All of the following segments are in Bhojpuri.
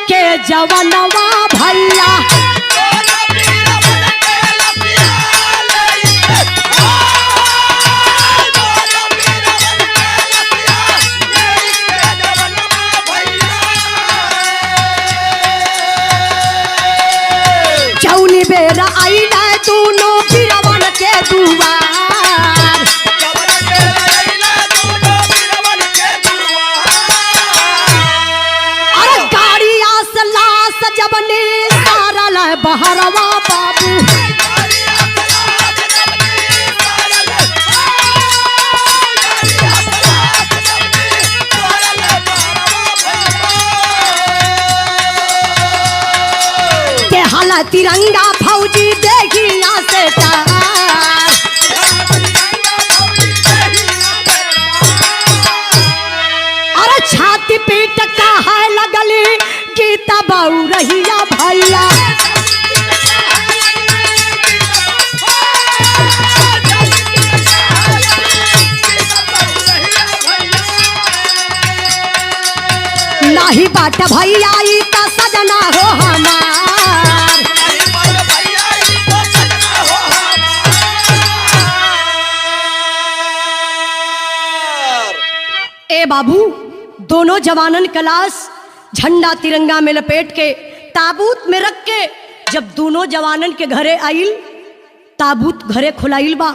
के जवनवा भैया। चौनी बेरा आईला दोनों बीरवन के दुआर। अरे गाड़िया से लाश जब निसारल बहरवा बाबू। तेहला तिरंगा फौजी देखिया से तार। अरे छाती पीट कहा लगली गीता बाऊ रहिया भैया। नाही बाट भैया ई त सजना हो हमार। ए बाबू दोनों जवानन का लाश झंडा तिरंगा में लपेट के ताबूत में रख के जब दोनों जवानन के घरे आइल, ताबूत घरे खुलाइल बा।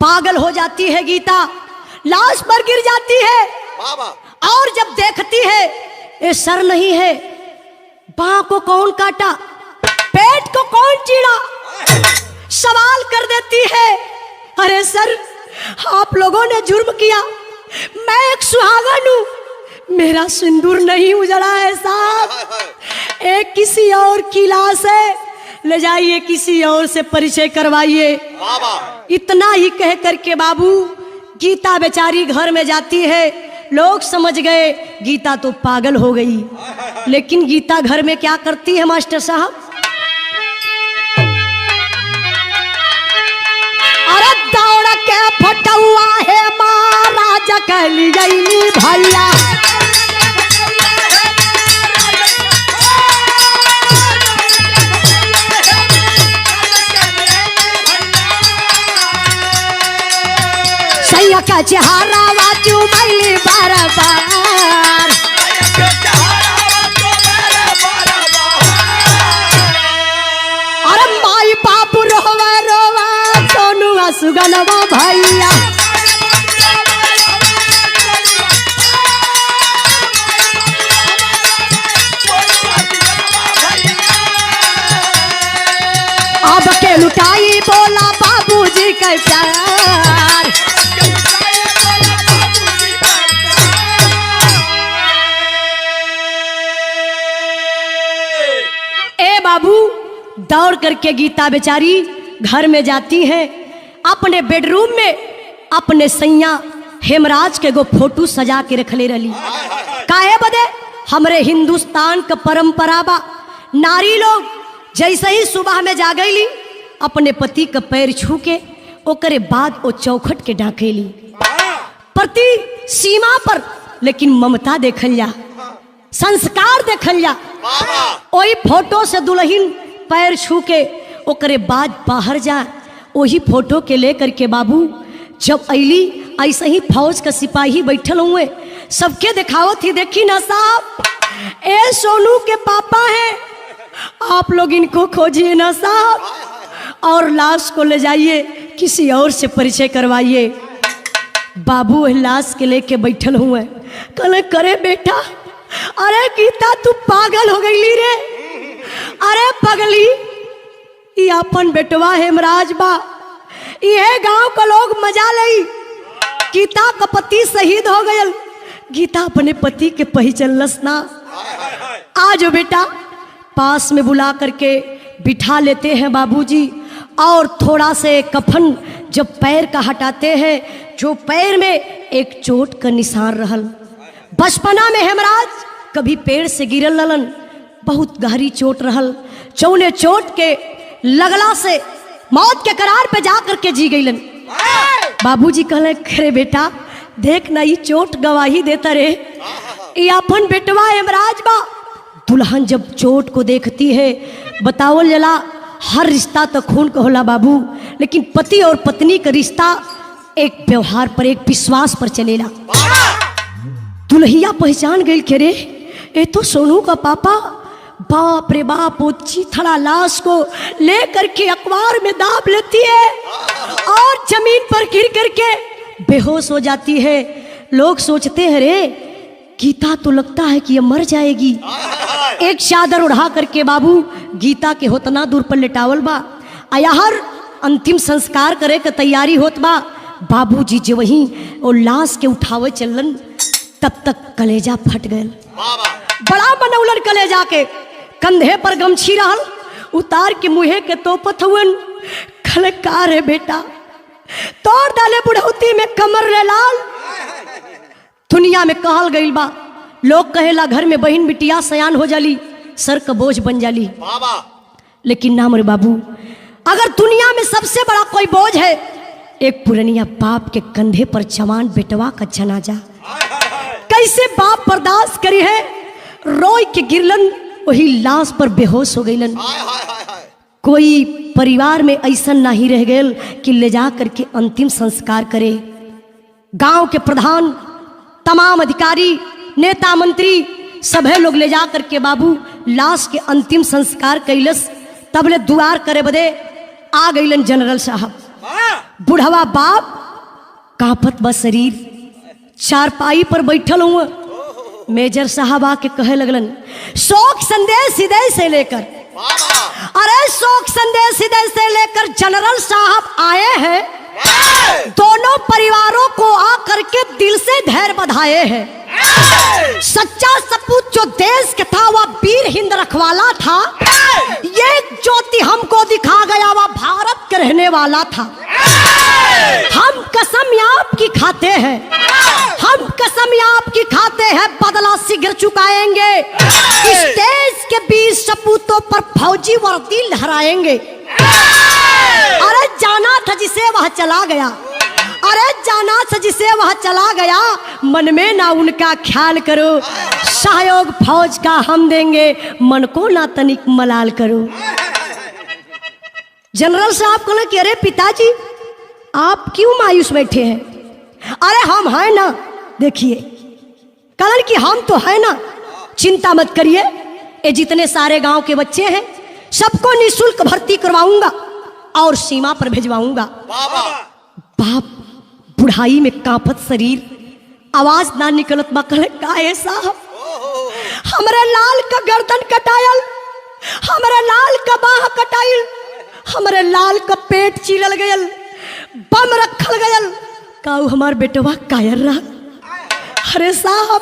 पागल हो जाती है गीता, लाश पर गिर जाती है और जब देखती है ये सर नहीं है, बाह को कौन काटा, पेट को कौन चीरा, सवाल कर देती है। अरे सर आप लोगों ने जुर्म किया, मैं एक सुहागन हूँ, मेरा सिंदूर नहीं उजड़ा है साहब। एक किसी और की लाश है, ले जाइए किसी और से परिचय करवाइए। इतना ही कह करके बाबू गीता बेचारी घर में जाती है। लोग समझ गए गीता तो पागल हो गई, लेकिन गीता घर में क्या करती है मास्टर साहब? अरे दौड़ के फटुआ है महाराज कहली गईली भैया। सैया का चेहरा वाचू मैली बार बार। अरे माई बाप रोवा रोवा सोनुआ सुगनवा भैया। अब के लुटाई बोला बाबूजी का प्यार। बाबू दौड़ करके गीता बेचारी घर में जाती है। अपने बेडरूम में अपने सैया हेमराज के गो फोटो सजा के रख ले रही। काहे बदे? हमरे हिंदुस्तान का परंपरा बा, नारी लोग जैसे ही सुबह में जागैली अपने पति का पैर छू के ओकरे बाद ओ चौखट के डाकेली। प्रति सीमा पर लेकिन ममता देखल जा, संस्कार देखल जा। वही फोटो से दुल्हन पैर छू के ओकरे बाद बाहर जा। वही फोटो के लेकर के बाबू जब अली ऐसे ही फौज का सिपाही बैठल हुए, सबके दिखावत ही देखी ना साहब, ए सोनू के पापा हैं, आप लोग इनको खोजिए ना साहब और लाश को ले जाइए किसी और से परिचय करवाइए। बाबू लाश के लेके बैठल हुए, कल करे बेटा, अरे गीता तू पागल हो गई रे। अरे पगली, ये अपन बेटवा हेमराज बा, ये गांव का लोग मजा लई। गीता का पति शहीद हो गयल, गीता अपने पति के पहचानलस ना। आज बेटा पास में बुला करके बिठा लेते हैं बाबूजी और थोड़ा से कफन जब पैर का हटाते हैं, जो पैर में एक चोट का निशान रहल। बचपना में हेमराज कभी पेड़ से गिरल ललन, बहुत गहरी चोट रहल। चौने चोट के लगला से मौत के करार पे जा करके जी गईलन। बाबूजी कहले, अरे बेटा देख ना, ये चोट गवाही देता रे, ये अपन बेटवा हेमराज बा, दुल्हन जब चोट को देखती है, बतावल जला हर रिश्ता तो खून का होला बाबू, लेकिन पति और पत्नी का रिश्ता एक व्यवहार पर, एक विश्वास पर चलेला। दुल्हिया पहचान गई के रे ये तो सोनू का पापा। बाप रे बाप, वो चीथड़ा लाश को लेकर के अखबार में दाब लेती है और जमीन पर गिर करके बेहोश हो जाती है। लोग सोचते हैं रे गीता तो लगता है कि ये मर जाएगी। एक चादर उड़ा करके बाबू गीता के होतना दूर पर लेटावल बा, हर अंतिम संस्कार करे के तैयारी होत बा। बाबूजी जो वहीं वो लाश के उठावे चलन, तब तक कलेजा फट गए। बड़ा मनौलन कलेजा के, कंधे पर गमछी रहल, उतार के मुहे के तोपत हुवन। खले का रे बेटा, तोड़ डाले बुढ़ौती में कमर रे लाल। दुनिया में कहल गईल बा, लोग कहेला घर में बहन बिटिया सयान हो जाली, सर का बोझ बन जाली। लेकिन ना मेरे बाबू, अगर दुनिया में सबसे बड़ा कोई बोझ है, एक पुरनिया बाप के कंधे पर जवान बेटवा का जनाजा। कैसे बाप बर्दाश्त करी है, रोई के गिरलन, वही लाश पर बेहोश हो गईलन। कोई परिवार में ऐसा नहीं रह गए कि ले जा करके अंतिम संस्कार करे। गांव के प्रधान, तमाम अधिकारी, नेता मंत्री सभे लोग ले जा करके बाबू लाश के अंतिम संस्कार कैलस। तबले दुआर करे बदे आ गईलन जनरल साहब। बुढ़वा बाप कांपत बा शरीर, चारपाई पर बैठल हुआ। मेजर साहब आके कहे लगलन, शोक संदेश हृदय से लेकर, अरे शोक संदेश हृदय से लेकर जनरल साहब आए हैं। दोनों परिवारों को आकर के दिल से धैर्य बधाए हैं। सच्चा सपूत जो देश के था वह वीर हिंद रखवाला था। ये ज्योति हमको दिखा गया वह भारत के रहने वाला था। हम कसम आपकी खाते हैं, हम कसम आपकी खाते हैं, बदला शीघ्र चुकाएंगे। इस देश के 20 सपूतों पर फौजी वर्दी लहराएंगे। अरे जाना था जिसे वह चला गया, अरे जाना था जिसे वह चला गया, मन में ना उनका ख्याल करो। सहयोग फौज का हम देंगे, मन को ना तनिक मलाल करो। जनरल साहब कहले कि अरे पिताजी आप क्यों मायूस बैठे हैं? अरे हम हैं ना, देखिए कहलन कि हम तो है ना, चिंता मत करिए। ये जितने सारे गांव के बच्चे हैं सबको निःशुल्क भर्ती करवाऊंगा और सीमा पर भेजवाऊंगा। बाप बुढ़ाई में कांपत शरीर, आवाज ना निकलत बा। कहले काहे साहब, हमरे लाल का गर्दन कटायल, हमरे लाल का बाह कटाइल, हमरे लाल का पेट चीलल गयल, बम रखल गयल, काऊ हमार बेटवा कायर रहा। अरे साहब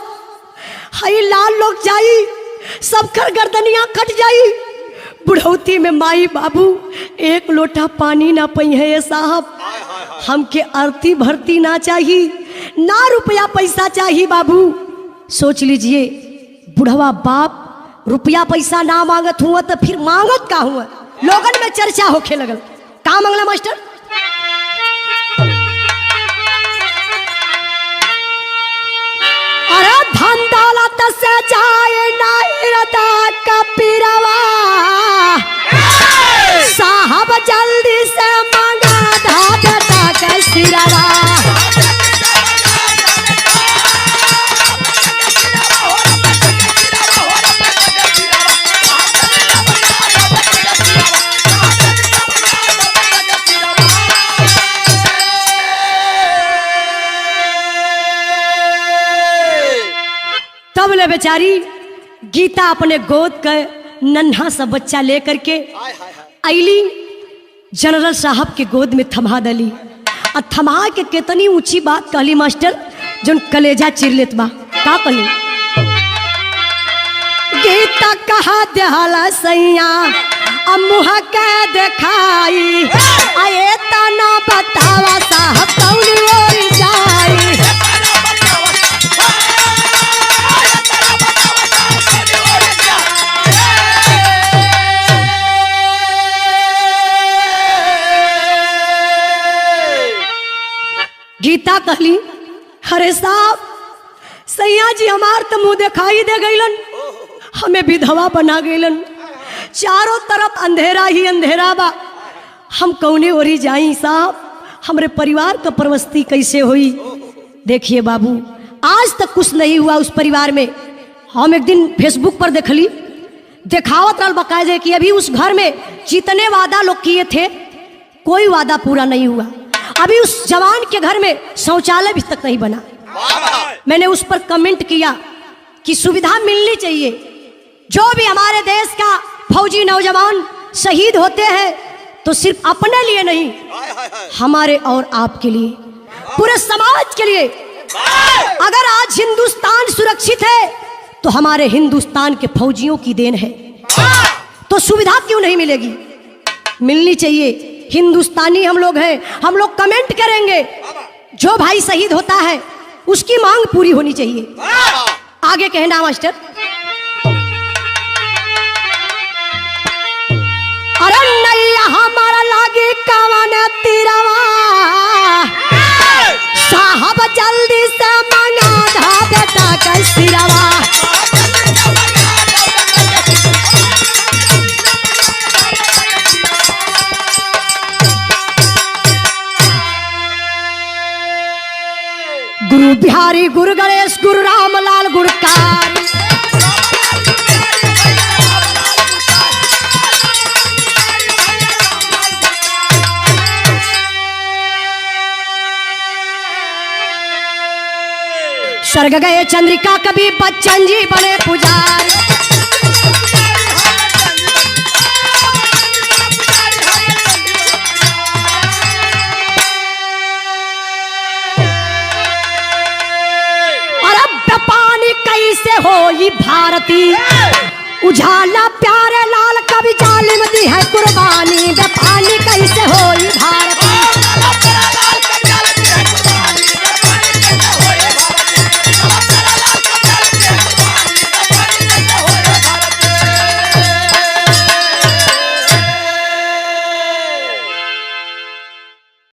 हई लाल लोग जाई, सबकर गर्दनिया कट जाई। बुढ़ौती में माई बाबू एक लोटा पानी ना पई है। ये साहब हमके अर्थी भर्ती ना चाहिए, ना रुपया पैसा चाहिए बाबू। सोच लीजिए बुढ़वा बाप रुपया पैसा ना मांगत हुआ तो फिर मांगत का हुआ? लोगन में चर्चा होखे लगल। का मांगला मास्टर? अरे धन दौलत से जाए नहीं रता का पीरवा, साहब जल्दी से मांगा धा बेटा का सिरवा। तब ले बेचारी गीता अपने गोद का नन्हा सा बच्चा लेकर के आईली, जनरल साहब के गोद में थमा दली। और थमा के कितनी ऊंची बात कहली मास्टर, जो कलेजा चिर लेत बा। का कहली? गीता कहा देहला सैया मुहा के देखाई, आए तना बतावा साहब कौन ओर जाई। गीता कहली अरे साहब सैया जी हमार तो मुंह दिखाई दे गईलन, हमें विधवा बना गईलन। चारों तरफ अंधेरा ही अंधेरा बा। हम कौने ओरी जाई साहब, हमरे परिवार का परवस्ती कैसे हुई। देखिए बाबू, आज तक कुछ नहीं हुआ उस परिवार में। हम एक दिन फेसबुक पर देखली, दिखावत रहल बकायदे कि अभी उस घर में जितने वादा लोग किए थे कोई वादा पूरा नहीं हुआ। अभी उस जवान के घर में शौचालय भी तक नहीं बना। मैंने उस पर कमेंट किया कि सुविधा मिलनी चाहिए। जो भी हमारे देश का फौजी नौजवान शहीद होते हैं तो सिर्फ अपने लिए नहीं, हमारे और आपके लिए, पूरे समाज के लिए। अगर आज हिंदुस्तान सुरक्षित है तो हमारे हिंदुस्तान के फौजियों की देन है। तो सुविधा क्यों नहीं मिलेगी? मिलनी चाहिए। हिंदुस्तानी हम लोग हैं, हम लोग कमेंट करेंगे। जो भाई शहीद होता है उसकी मांग पूरी होनी चाहिए। आगे कहना मास्टर। अरे नैया हमारा लागे कवन तिरवा, साहब जल्दी से मंगा धा बेटा का सिरवा। गुरु बिहारी, गुरु गणेश, गुरु रामलाल गुणकारी। स्वर्ग गए चंद्रिका कवि बच्चन जी बने पुजारी। कैसे हो ये भारती, उजाला प्यारे लाल कभी जालिम दी है कुर्बानी। पानी कैसे